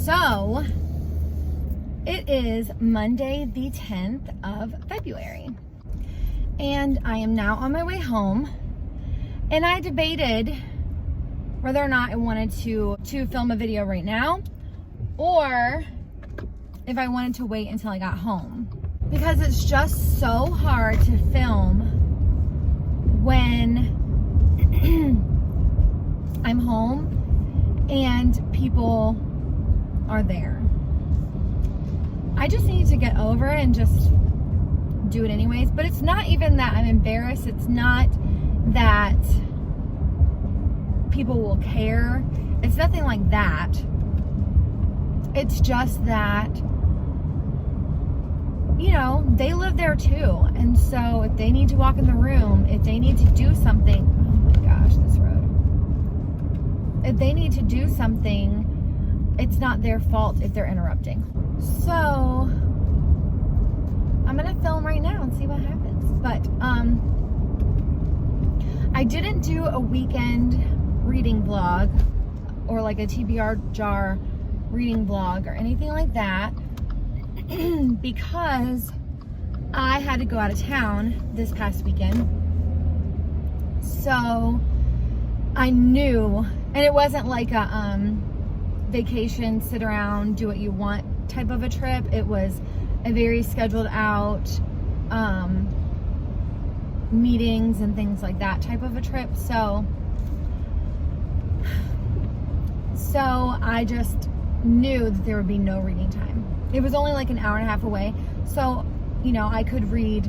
So, it is Monday the 10th of February, and I am now on my way home, and I debated whether or not I wanted to film a video right now, or if I wanted to wait until I got home, because it's just so hard to film when I'm home and people are there. I just need to get over it and just do it anyways. But it's not even that I'm embarrassed. It's not that people will care. It's nothing like that. It's just that, you know, they live there too. And so if they need to walk in the room, if they need to do something, oh my gosh, this road. If they need to do something, it's not their fault if they're interrupting. So I'm gonna film right now and see what happens. But I didn't do a weekend reading vlog or like a TBR jar reading vlog or anything like that because I had to go out of town this past weekend. So I knew, and it wasn't like a vacation, sit around, do what you want type of a trip. It was a very scheduled out meetings and things like that type of a trip. So I just knew that there would be no reading time. It was only like an hour and a half away. So, you know, I could read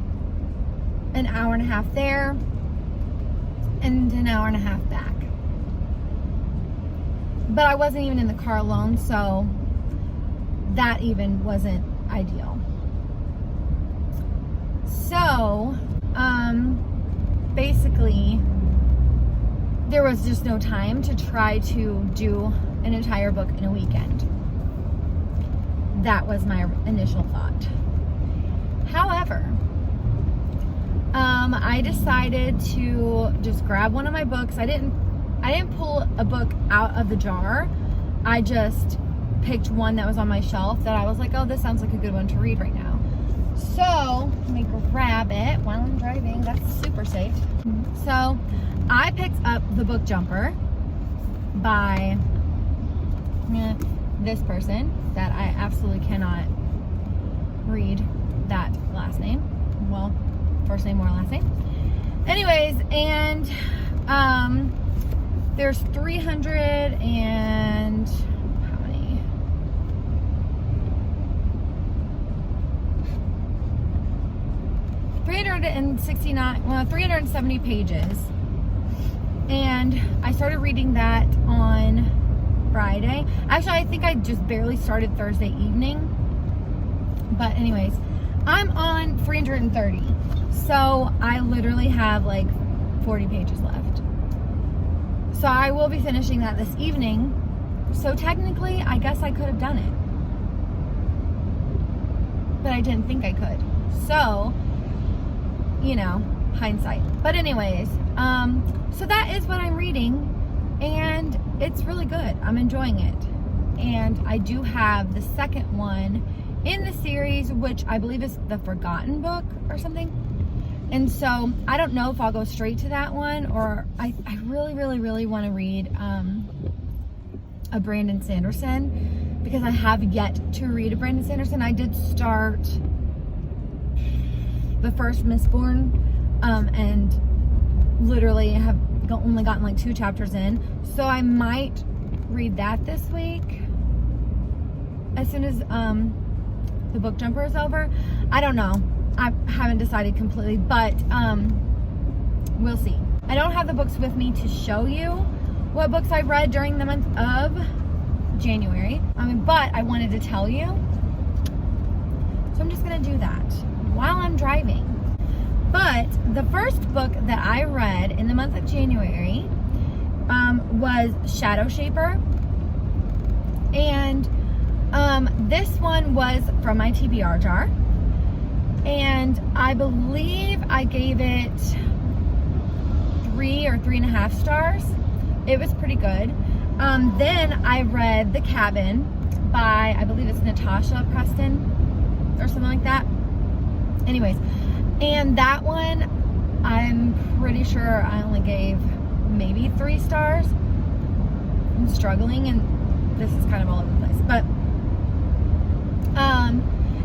an hour and a half there and an hour and a half back. But I wasn't even in the car alone, so that even wasn't ideal. So, basically, there was just no time to try to do an entire book in a weekend. That was my initial thought. However, I decided to just grab one of my books. I didn't pull a book out of the jar. I just picked one that was on my shelf that I was like, oh, this sounds like a good one to read right now. So let me grab it while I'm driving. That's super safe. So I picked up The Book Jumper by this person that I absolutely cannot read that last name. Well, first name or last name. Anyways, and there's 300 and how many? 370 pages. And I started reading that on Friday. Actually, I think I just barely started Thursday evening. But anyways, I'm on 330. So I literally have like 40 pages left. So I will be finishing that this evening. So technically, I guess I could have done it. But I didn't think I could. So, you know, hindsight. But anyways, so that is what I'm reading. And it's really good. I'm enjoying it. And I do have the second one in the series, which I believe is The Forgotten Book or something. And so I don't know if I'll go straight to that one, or I really, really, really want to read a Brandon Sanderson, because I have yet to read a Brandon Sanderson. I did start The First Mistborn, and literally have only gotten like 2 chapters in. So I might read that this week as soon as The Book Jumper is over. I don't know. I haven't decided completely, but we'll see. I don't have the books with me to show you what books I've read during the month of January, but I wanted to tell you. So I'm just going to do that while I'm driving. But the first book that I read in the month of January was Shadow Shaper. And this one was from my TBR jar. And I believe I gave it 3 or 3.5 stars. It was pretty good. Then I read The Cabin by, I believe it's Natasha Preston or something like that. Anyways, and that one, I'm pretty sure I only gave maybe 3 stars. I'm struggling, and this is kind of all over the place, but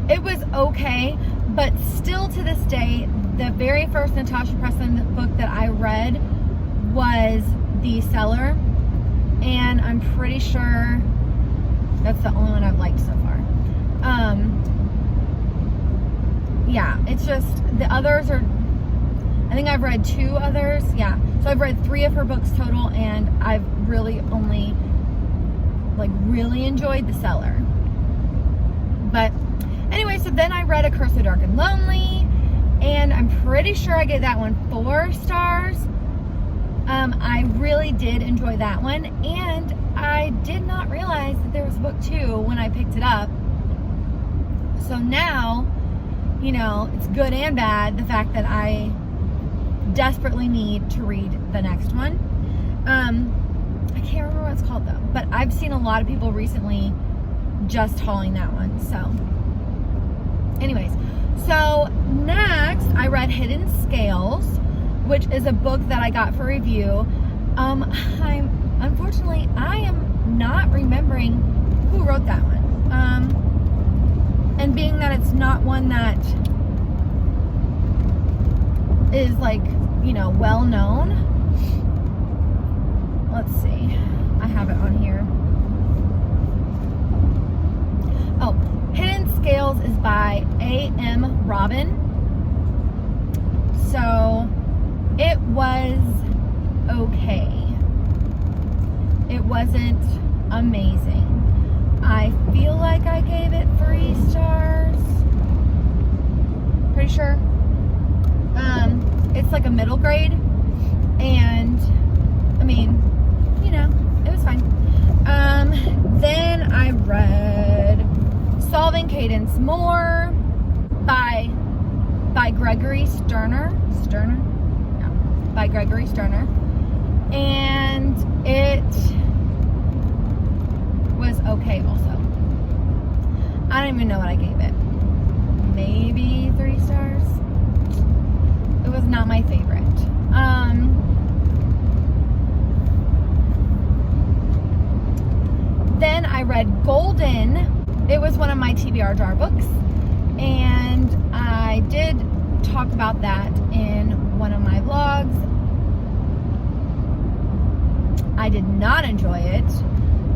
it was okay. But still, to this day, the very first Natasha Preston book that I read was The Cellar, and I'm pretty sure that's the only one I've liked so far. Yeah, it's just, the others are, I think I've read 2 others. Yeah, so I've read 3 of her books total, and I've really only really enjoyed The Cellar. But anyway, so then I read A Curse of Dark and Lonely, and I'm pretty sure I gave that one 4 stars. I really did enjoy that one, and I did not realize that there was a book 2 when I picked it up. So now, you know, it's good and bad, the fact that I desperately need to read the next one. I can't remember what it's called though, but I've seen a lot of people recently just hauling that one. So anyways, so next I read Hidden Scales, which is a book that I got for review. Unfortunately, I am not remembering who wrote that one. And being that it's not one that is well known. Let's see. I have it on here. Oh, Hidden Scales is by A.M. Robin. So it was okay. It wasn't amazing. I feel like I gave it 3 stars. Pretty sure. It's like a middle grade, and I mean, you know, it was fine. Then I read Solving Cadence Moore by Gregory Sterner. By Gregory Sterner. And it was okay also. I don't even know what I gave it. Maybe 3 stars. It was not my favorite. Then I read Golden. It was one of my TBR jar books, and I did talk about that in one of my vlogs. I did not enjoy it.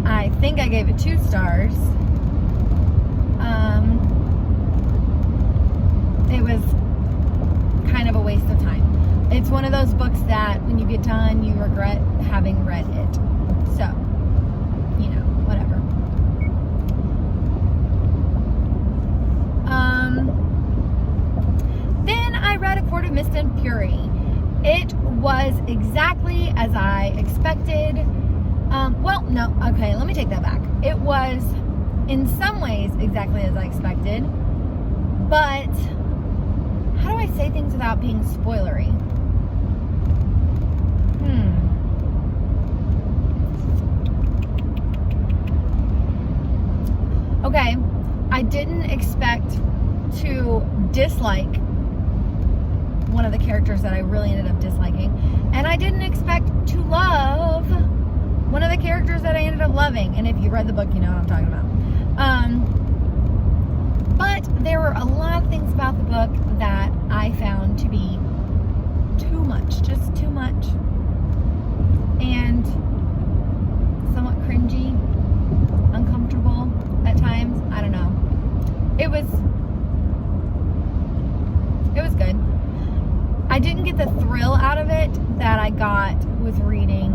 I think I gave it 2 stars. It was kind of a waste of time. It's one of those books that when you get done, you regret having read it. So, you know, whatever. Then I read A Court of Mist and Fury. It was exactly as I expected. Well, no, okay, let me take that back. It was in some ways exactly as I expected, but how do I say things without being spoilery? Okay, I didn't expect to dislike one of the characters that I really ended up disliking, and I didn't expect to love one of the characters that I ended up loving. And if you read the book, you know what I'm talking about. But there were a lot of things about the book that I found to be too much, just too much, and somewhat cringy, uncomfortable at times. I don't know. It was good. I didn't get the thrill out of it that I got with reading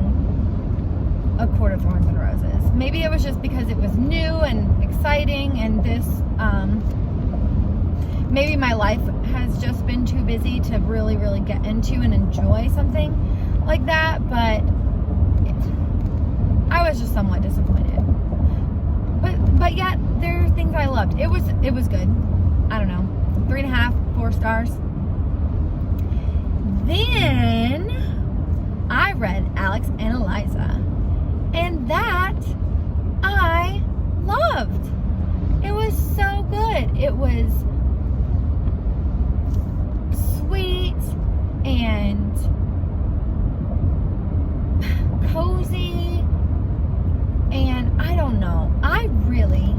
A Court of Thorns and Roses. Maybe it was just because it was new and exciting, and this, maybe my life has just been too busy to really, really get into and enjoy something like that, but I was just somewhat disappointed. But yet, there are things I loved. It was good. I don't know. 3.5, 4 stars. Then I read Alex and Eliza, and that I loved. it was sweet and cozy, and I don't know. I really,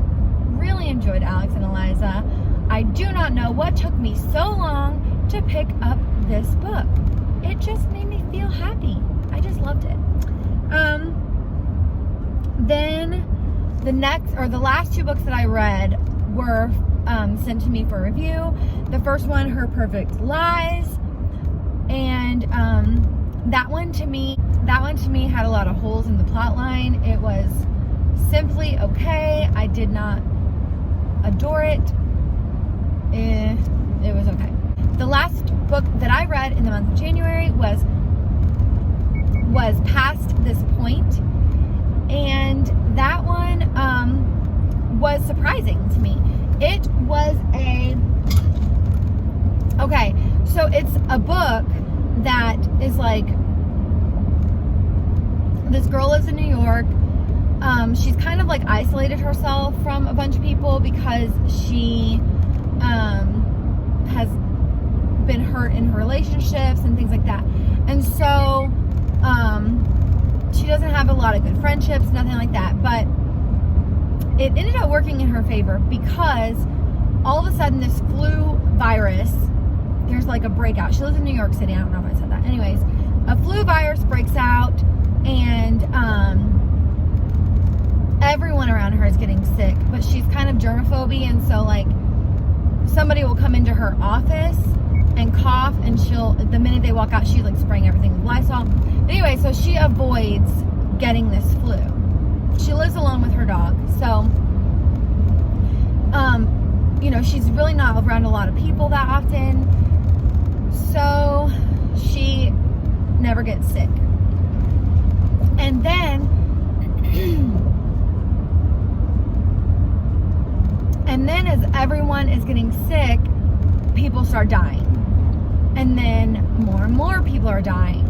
really enjoyed Alex and Eliza. I do not know what took me so long to pick up this book. It just made me feel happy. I just loved it. Then the last two books that I read were sent to me for review. The first one, Her Perfect Lies, and that one to me had a lot of holes in the plot line. It was simply okay. I did not adore it. It was okay. The last book that I read in the month of January was Past This Point, and that one was surprising to me. It was so it's a book that is like, this girl lives in New York. She's kind of like isolated herself from a bunch of people because she has been hurt in her relationships and things like that. And so she doesn't have a lot of good friendships, nothing like that. But it ended up working in her favor because all of a sudden this flu virus, there's like a breakout. She lives in New York City. I don't know if I said that. Anyways, a flu virus breaks out, and everyone around her is getting sick, but she's kind of germaphobe, and so like somebody will come into her office and cough, and the minute they walk out, she's like spraying everything with Lysol. Anyway, so she avoids getting this flu. She lives alone with her dog, so she's really not around a lot of people that often, so she never gets sick. And then as everyone is getting sick, people start dying. And then more and more people are dying,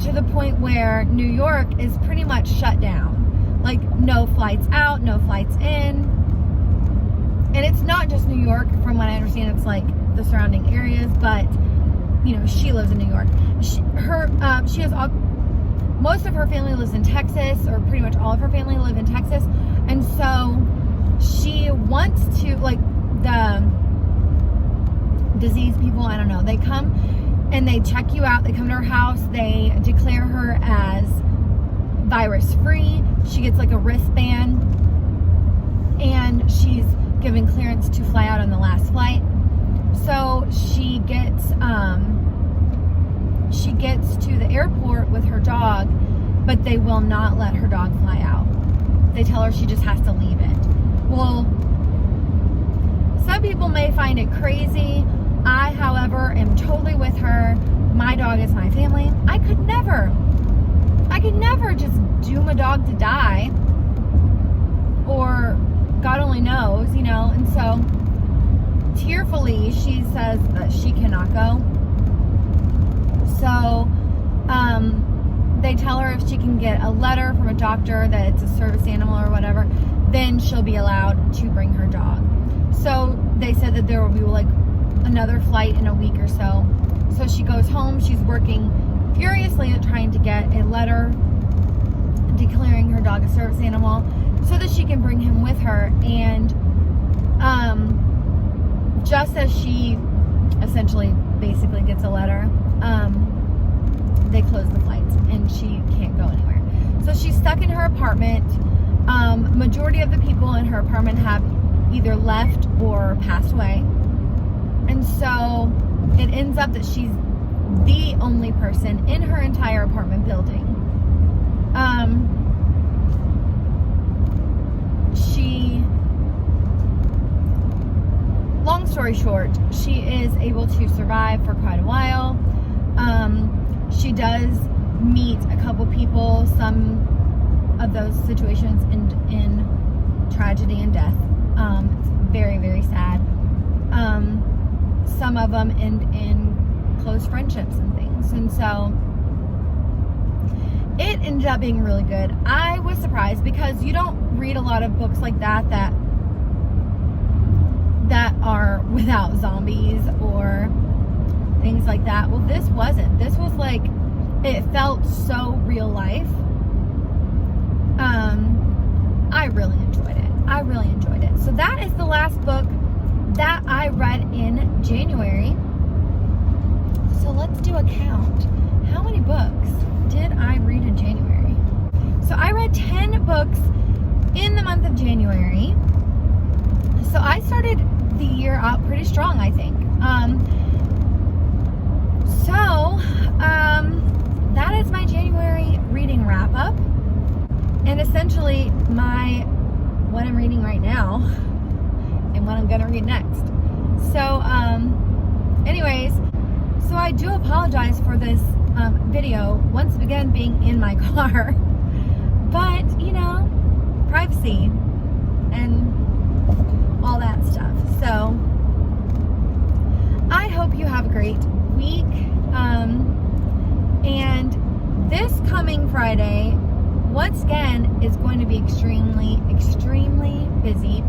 to the point where New York is pretty much shut down. Like, no flights out, no flights in. And it's not just New York, from what I understand, it's like the surrounding areas, but she lives in New York. She has most of her family lives in Texas, or pretty much all of her family live in Texas. And so she wants to, like, the disease people, I don't know, they come and they check you out. They come to her house. They declare her as virus free. She gets like a wristband, and she's given clearance to fly out on the last flight. So she gets to the airport with her dog, but they will not let her dog fly out. They tell her she just has to leave it. Well, some people may find it crazy. I, however, am totally with her. My dog is my family. I could never just doom a dog to die, or God only knows, and so tearfully she says that she cannot go. So they tell her if she can get a letter from a doctor that it's a service animal or whatever, then she'll be allowed to bring her dog. So they said that there will be like another flight in a week or so. So she goes home. She's working furiously at trying to get a letter declaring her dog a service animal so that she can bring him with her. And just as she essentially basically gets a letter, they close the flights and she can't go anywhere. So she's stuck in her apartment. Majority of the people in her apartment have either left or passed away. And so it ends up that she's the only person in her entire apartment building. Long story short, she is able to survive for quite a while. She does meet a couple people. Some of those situations end in tragedy and death. It's very, very sad. Some of them end in close friendships and things. And so it ended up being really good. I was surprised because you don't read a lot of books like that that are without zombies or things like that. Well, this wasn't. This was like, it felt so real life. I really enjoyed it. I really enjoyed it. So that is the last book that I read in January. So let's do a count. How many books did I read in January? So I read 10 books in the month of January. So I started the year out pretty strong, I think. That is my January reading wrap up, and essentially what I'm reading right now and what I'm gonna read next. So anyways, so I do apologize for this video once again being in my car, but you know, privacy and all that stuff. So I hope you have a great week. And this coming Friday, once again, is going to be extremely, extremely busy.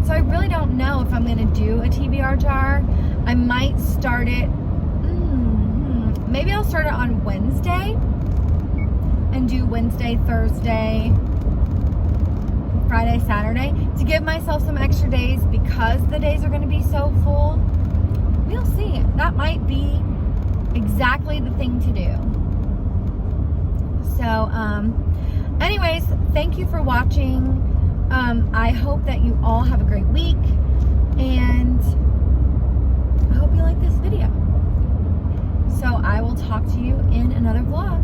So I really don't know if I'm going to do a TBR jar. I might start it, maybe I'll start it on Wednesday and do Wednesday, Thursday, Friday, Saturday to give myself some extra days because the days are going to be so full. We'll see. That might be exactly the thing to do. So, anyways, thank you for watching. I hope that you all have a great week, and I hope you like this video. So I will talk to you in another vlog.